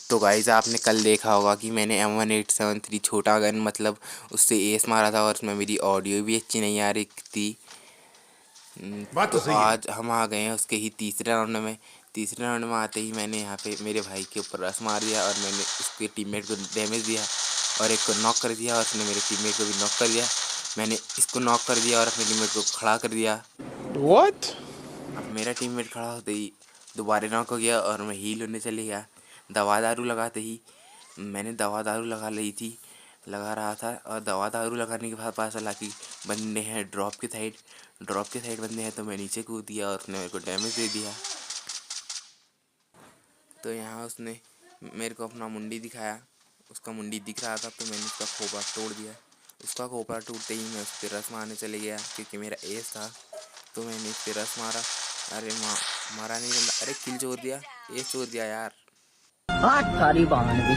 तो गाइस आपने कल देखा होगा कि मैंने M1873 छोटा गन मतलब उससे एस मारा था और उसमें मेरी ऑडियो भी अच्छी नहीं आ रही थी। बात तो तो सही है। आज हम आ गए हैं उसके ही तीसरे राउंड में। तीसरे राउंड में आते ही मैंने यहाँ पे मेरे भाई के ऊपर रश मार दिया और मैंने उसके टीममेट को डैमेज दिया और एक को नॉक कर दिया और उसने मेरे टीममेट को भी नॉक कर दिया। मैंने इसको नॉक कर दिया और अपने टीममेट को खड़ा कर दिया। What? अब मेरा टीममेट खड़ा होते ही दोबारा नॉक हो गया और मैं हील होने चले गया। दवा दारू लगाते ही मैंने दवा दारू लगा रहा था और दवा दारू लगाने के बाद पता चला कि बंदे हैं ड्रॉप के साइड बंदे हैं। तो मैं नीचे कूद दिया और उसने मेरे को डैमेज दे दिया। तो यहाँ उसने मेरे को अपना मुंडी दिखाया, उसका मुंडी दिख रहा था तो मैंने उसका खोपड़ा तोड़ दिया। उसका खोपड़ा टूटते ही मैं उस पर रस मारने चले गया क्योंकि मेरा एज था। तो मैंने उस पर रस मारा। अरे मारा नहीं बंदा, अरे किल छोड़ दिया, एज छोड़ दिया यार। सारी बहन भी